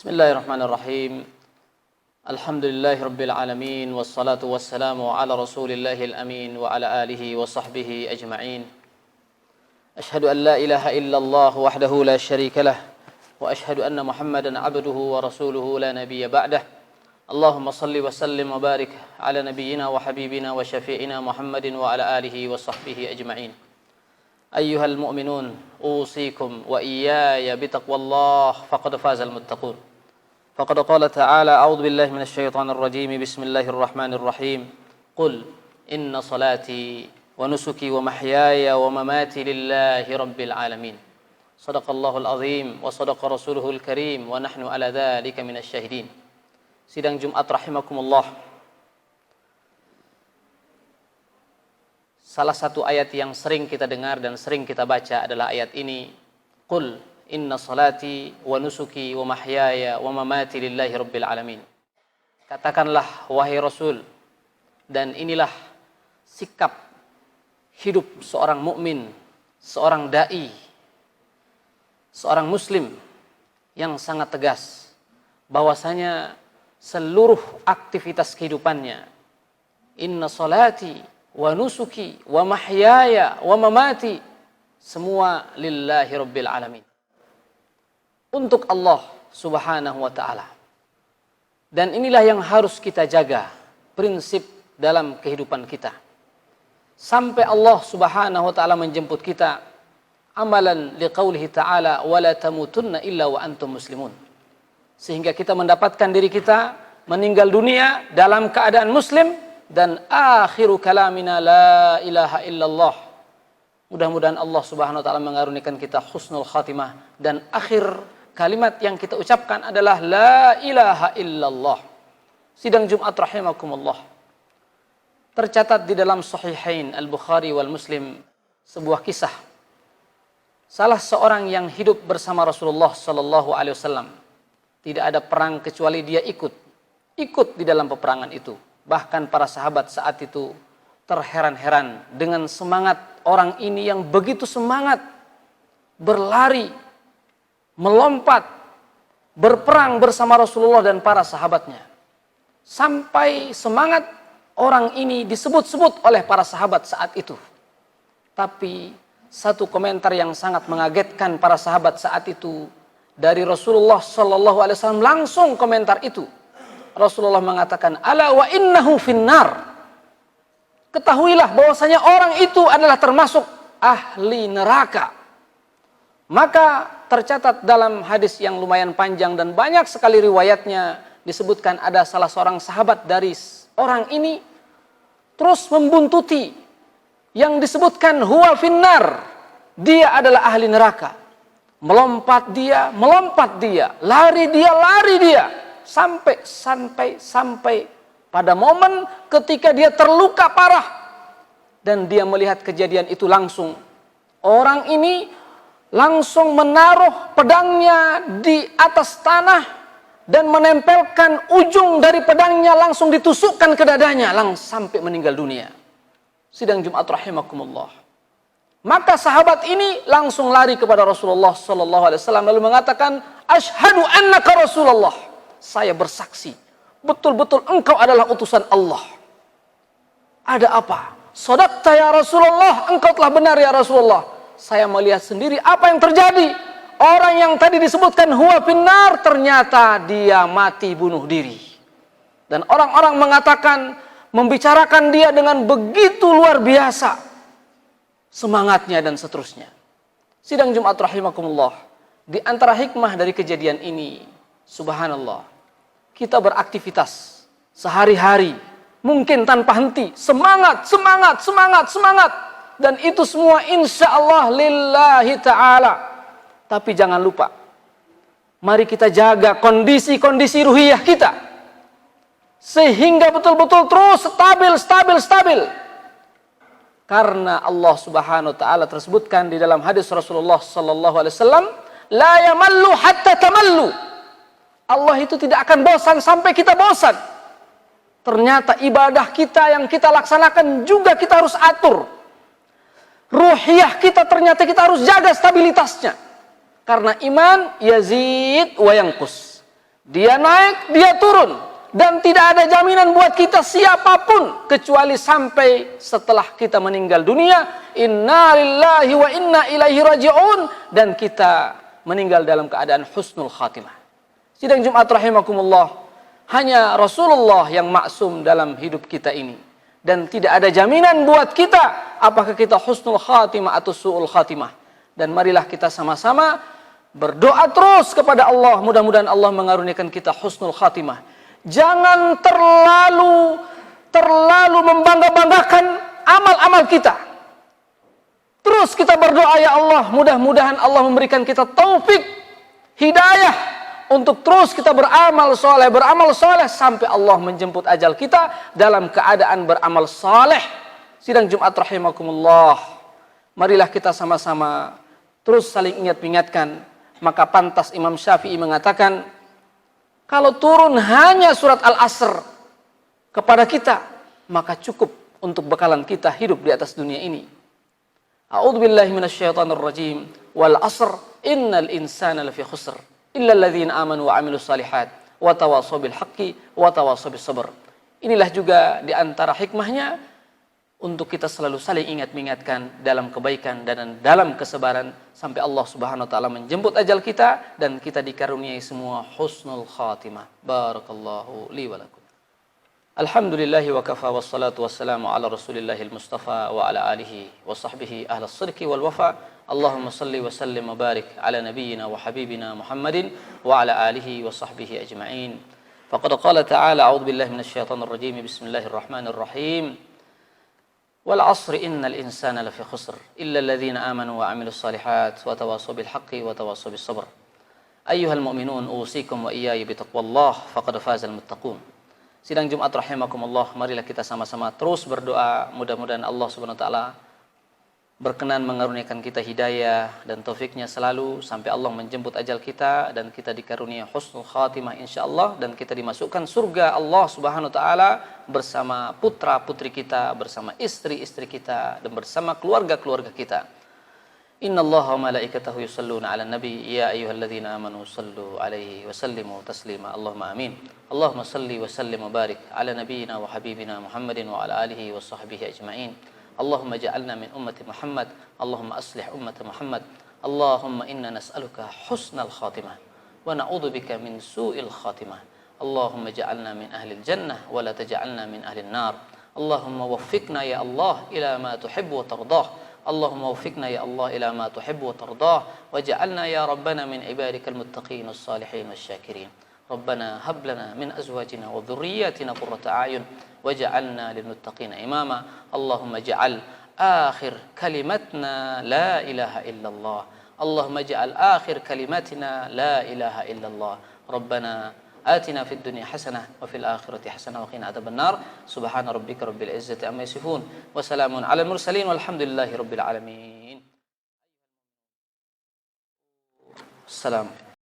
Bismillahirrahmanirrahim. Alhamdulillahi rabbil alamin, wassalatu wassalamu ala rasulillahil amin wa ala alihi wa sahbihi ajma'in. Ashhadu an la ilaha illallah wahdahu la syarika lah wa ashhadu anna Muhammadan abduhu wa rasuluhu la nabiyya ba'dah. Allahumma salli wa sallim wa barik ala nabiyyina wa habibina wa syafi'ina Muhammadin wa ala alihi wa sahbihi ajma'in. Ayyuhal mu'minun, usikum wa iyaya bitaqwallah faqad fazal muttaqun. Faqad qala ta'ala, a'udzu billahi minasy syaithanir rajim, bismillahirrahmanirrahim. Qul inna salati wa nusuki wa mahyaya wa mamati lillahi rabbil alamin. Shadaqallahul azim wa shadaqa rasuluhul karim wa nahnu ala dzalika minasy syahidin. Sidang Jumat rahimakumullah. Salah satu ayat yang sering kita dengar dan sering kita baca adalah ayat ini. Qul inna salati wa nusuki wa mahyaya wa mamati lillahi rabbil alamin. Katakanlah wahai Rasul, dan inilah sikap hidup seorang mukmin, seorang dai, seorang muslim yang sangat tegas bahwasanya seluruh aktivitas kehidupannya, inna salati wa nusuki wa mahyaya wa mamati, semua lillahi rabbil alamin, untuk Allah subhanahu wa ta'ala. Dan inilah yang harus kita jaga, prinsip dalam kehidupan kita, sampai Allah subhanahu wa ta'ala menjemput kita, amalan liqaulihi ta'ala wala tamutunna illa wa antum muslimun, sehingga kita mendapatkan diri kita meninggal dunia dalam keadaan muslim, dan akhiru kalamina la ilaha illallah. Mudah-mudahan Allah subhanahu wa ta'ala mengaruniakan kita husnul khatimah, dan akhir kalimat yang kita ucapkan adalah la ilaha illallah. Sidang Jumat rahimakumullah. Tercatat di dalam Sahihain Al-Bukhari wal Muslim sebuah kisah salah seorang yang hidup bersama Rasulullah sallallahu alaihi wasallam. Tidak ada perang kecuali dia ikut di dalam peperangan itu. Bahkan para sahabat saat itu terheran-heran dengan semangat orang ini yang begitu semangat berlari, melompat, berperang bersama Rasulullah dan para sahabatnya. Sampai semangat orang ini disebut-sebut oleh para sahabat saat itu. Tapi satu komentar yang sangat mengagetkan para sahabat saat itu dari Rasulullah sallallahu alaihi wasallam, langsung komentar itu. Rasulullah mengatakan, ala wa innahu finnar. Ketahuilah bahwasanya orang itu adalah termasuk ahli neraka. Maka tercatat dalam hadis yang lumayan panjang dan banyak sekali riwayatnya, disebutkan ada salah seorang sahabat dari orang ini terus membuntuti yang disebutkan huwa finnar, dia adalah ahli neraka. Melompat dia, lari dia, sampai pada momen ketika dia terluka parah dan dia melihat kejadian itu, langsung orang ini langsung menaruh pedangnya di atas tanah dan menempelkan ujung dari pedangnya, langsung ditusukkan ke dadanya, langsung sampai meninggal dunia. Sidang Jumat rahimakumullah. Maka sahabat ini langsung lari kepada Rasulullah sallallahu alaihi wasallam lalu mengatakan, asyhadu annaka Rasulullah. Saya bersaksi, betul-betul engkau adalah utusan Allah. Ada apa? Shadaqta ya Rasulullah, engkau telah benar ya Rasulullah. Saya melihat sendiri apa yang terjadi. Orang yang tadi disebutkan huwa finnar, ternyata dia mati bunuh diri. Dan orang-orang mengatakan, membicarakan dia dengan begitu luar biasa semangatnya dan seterusnya. Sidang Jumat rahimakumullah. Di antara hikmah dari kejadian ini, subhanallah, kita beraktivitas sehari-hari mungkin tanpa henti, semangat. Dan itu semua insya Allah lillahi ta'ala. Tapi jangan lupa, mari kita jaga kondisi ruhiyah kita, sehingga betul-betul terus stabil. Karena Allah subhanahu wa ta'ala tersebutkan di dalam hadis Rasulullah sallallahu alaihi wasallam, la yamallu hatta tamallu. Allah itu tidak akan bosan sampai kita bosan. Ternyata ibadah kita yang kita laksanakan juga kita harus atur. Ruhiyah kita ternyata kita harus jaga stabilitasnya. Karena iman yazid wa yanqus. Dia naik, dia turun. Dan tidak ada jaminan buat kita siapapun kecuali sampai setelah kita meninggal dunia. Inna lillahi wa inna ilaihi raji'un. Dan kita meninggal dalam keadaan husnul khatimah. Sidang Jumat rahimakumullah, hanya Rasulullah yang maksum dalam hidup kita ini. Dan tidak ada jaminan buat kita apakah kita husnul khatimah atau su'ul khatimah. Dan marilah kita sama-sama berdoa terus kepada Allah. Mudah-mudahan Allah mengaruniakan kita husnul khatimah. Jangan terlalu membangga-banggakan amal-amal kita. Terus kita berdoa, ya Allah, mudah-mudahan Allah memberikan kita taufik, hidayah untuk terus kita beramal soleh sampai Allah menjemput ajal kita dalam keadaan beramal soleh. Sidang Jumat rahimakumullah, marilah kita sama-sama terus saling ingat-ingatkan. Maka pantas Imam Syafi'i mengatakan, kalau turun hanya surat Al-Asr kepada kita, maka cukup untuk bekalan kita hidup di atas dunia ini. A'udzubillahi minasyaitonirrajim. Wal 'asr innal insana lafi khusr illa alladzina amanu wa 'amilus shalihat wa tawashaw bil haqqi wa tawashaw bis sabr. Inilah juga di antara hikmahnya untuk kita selalu saling ingat-ingatkan dalam kebaikan dan dalam kesabaran sampai Allah Subhanahu wa taala menjemput ajal kita dan kita dikaruniai semua husnul khatimah. Barakallahu li wa lakum. Alhamdulillah wa kafa wassalatu wassalamu ala Rasulillahil Mustafa wa ala alihi wa sahbihi ahlas sidqi wal wafa. Allahumma salli wa sallim wa barik ala nabiyyina wa habibina Muhammadin wa ala alihi wa sahbihi ajma'in. Faqad qala ta'ala a'udzu billahi minasyaitonir rajim. Bismillahirrahmanirrahim. Wal 'asri innal insana lafi khusr illa alladzina amanu wa 'amilus shalihat wa tawashaw bil haqqi wa tawashaw bis sabr. Ayyuhal mu'minun usikum wa iyaya bitaqwallah faqad fazal muttaqun. Sidang Jumat rahimakumullah, marilah kita sama-sama terus berdoa, mudah-mudahan Allah Subhanahu wa taala berkenan mengaruniakan kita hidayah dan taufiknya selalu sampai Allah menjemput ajal kita dan kita dikaruniai husnul khatimah insyaallah dan kita dimasukkan surga Allah Subhanahu wa taala bersama putra-putri kita, bersama istri-istri kita dan bersama keluarga-keluarga kita. Innallaha wa malaikatahu yusalluna 'alan nabi ya ayyuhalladzina amanu sallu 'alaihi wa sallimu taslima. Allahumma amin. Allahumma salli wa sallim wa barik 'ala nabiyyina wa habibina Muhammadin wa 'ala alihi wa sahbihi ajma'in. Allahumma ja'alna min ummati Muhammad. Allahumma aslih ummata Muhammad. Allahumma inna nas'aluka husnal khatimah wa na'udzubika min su'il khatimah. Allahumma ja'alna min ahlil jannah wa la taj'alna min ahlin nar. Allahumma waffiqna ya Allah ila ma tuhibbu wa tardah. Allahumma waffiqna ya Allah ila ma tuhibbu wa tardah waj'alna ya rabbana min ibadikal muttaqin was-salihin wasy-syakirin. Rabbana hab lana min azwajina wa dhurriyyatina qurrata a'yun waj'alna lil muttaqina imama. Allahumma ij'al akhir kalimatna la ilaha illallah. Allahumma ij'al akhir kalimatina la ilaha illallah. Rabbana آتنا في الدنيا حسنة وفي الآخرة حسنة وقنا عذاب النار. سبحان ربك رب العزة عما يصفون وسلام على المرسلين والحمد لله رب العالمين. السلام.